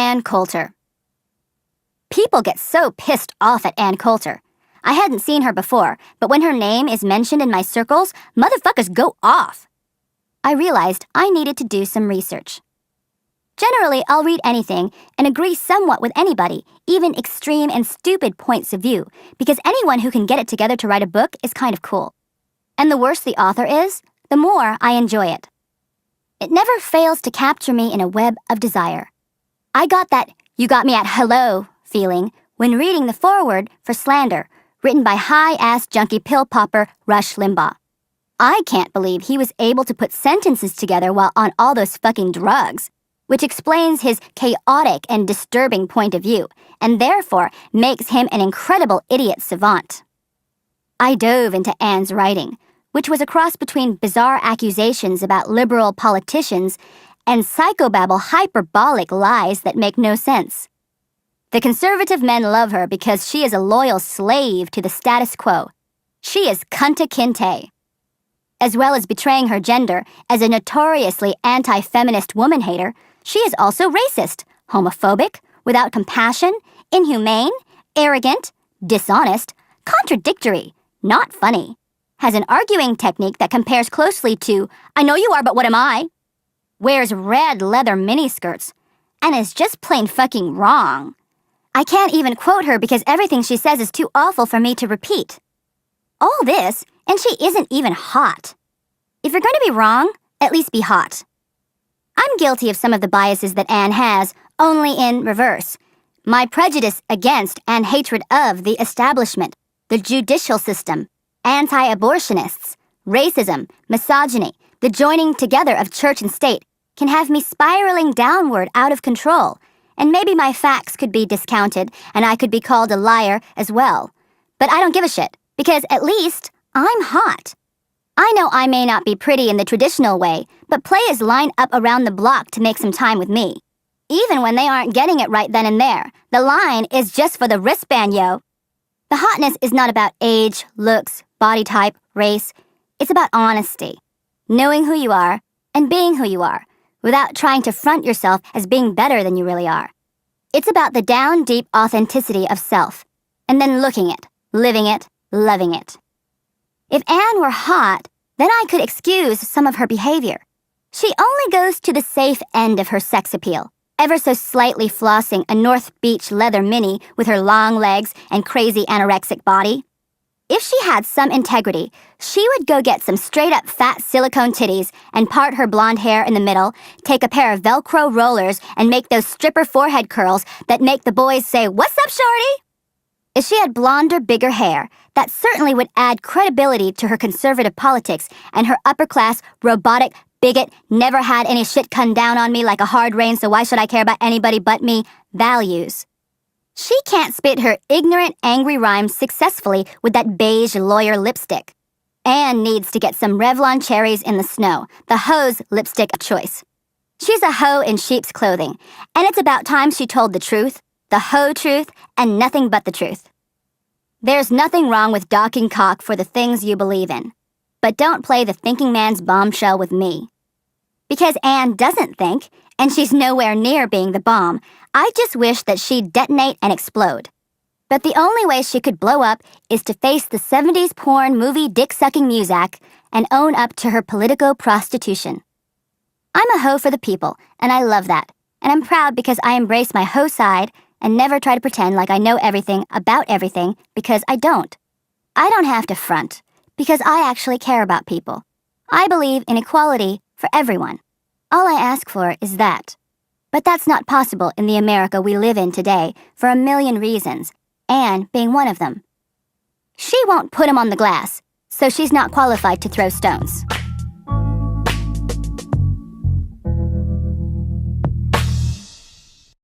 Ann Coulter. People get so pissed off at Ann Coulter. I hadn't seen her before, but when her name is mentioned in my circles, motherfuckers go off. I realized I needed to do some research. Generally, I'll read anything and agree somewhat with anybody, even extreme and stupid points of view, because anyone who can get it together to write a book is kind of cool. And the worse the author is, the more I enjoy it. It never fails to capture me in a web of desire. I got that "you got me at hello" feeling when reading the foreword for Slander, written by high-ass junkie pill popper Rush Limbaugh. I can't believe he was able to put sentences together while on all those fucking drugs, which explains his chaotic and disturbing point of view, and therefore makes him an incredible idiot savant. I dove into Ann's writing, which was a cross between bizarre accusations about liberal politicians and psychobabble hyperbolic lies that make no sense. The conservative men love her because she is a loyal slave to the status quo. She is Kunta Kinte. As well as betraying her gender as a notoriously anti-feminist woman-hater, she is also racist, homophobic, without compassion, inhumane, arrogant, dishonest, contradictory, not funny, has an arguing technique that compares closely to "I know you are, but what am I?", wears red leather miniskirts, and is just plain fucking wrong. I can't even quote her because everything she says is too awful for me to repeat. All this, and she isn't even hot. If you're going to be wrong, at least be hot. I'm guilty of some of the biases that Anne has, only in reverse. My prejudice against and hatred of the establishment, the judicial system, anti-abortionists, racism, misogyny, the joining together of church and state can have me spiraling downward out of control, and maybe my facts could be discounted and I could be called a liar as well. But I don't give a shit, because at least I'm hot. I know I may not be pretty in the traditional way, but players line up around the block to make some time with me. Even when they aren't getting it right then and there, the line is just for the wristband, yo. The hotness is not about age, looks, body type, race. It's about honesty. Knowing who you are and being who you are, without trying to front yourself as being better than you really are. It's about the down-deep authenticity of self, and then looking it, living it, loving it. If Anne were hot, then I could excuse some of her behavior. She only goes to the safe end of her sex appeal, ever so slightly flossing a North Beach leather mini with her long legs and crazy anorexic body. If she had some integrity, she would go get some straight-up fat silicone titties and part her blonde hair in the middle, take a pair of Velcro rollers and make those stripper forehead curls that make the boys say, "What's up, shorty?" If she had blonder, bigger hair, that certainly would add credibility to her conservative politics and her upper-class, robotic, bigot, never had any shit come down on me like a hard rain, so why should I care about anybody but me values. She can't spit her ignorant, angry rhymes successfully with that beige lawyer lipstick. Anne needs to get some Revlon cherries in the snow, the hoe's lipstick of choice. She's a hoe in sheep's clothing, and it's about time she told the truth, the hoe truth, and nothing but the truth. There's nothing wrong with docking cock for the things you believe in, but don't play the thinking man's bombshell with me. Because Anne doesn't think, and she's nowhere near being the bomb, I just wish that she'd detonate and explode. But the only way she could blow up is to face the 70s porn movie dick-sucking muzak and own up to her politico-prostitution. I'm a hoe for the people, and I love that, and I'm proud because I embrace my hoe side and never try to pretend like I know everything about everything because I don't. I don't have to front, because I actually care about people. I believe in equality for everyone. All I ask for is that. But that's not possible in the America we live in today for a million reasons, Anne being one of them. She won't put 'em on the glass, so she's not qualified to throw stones.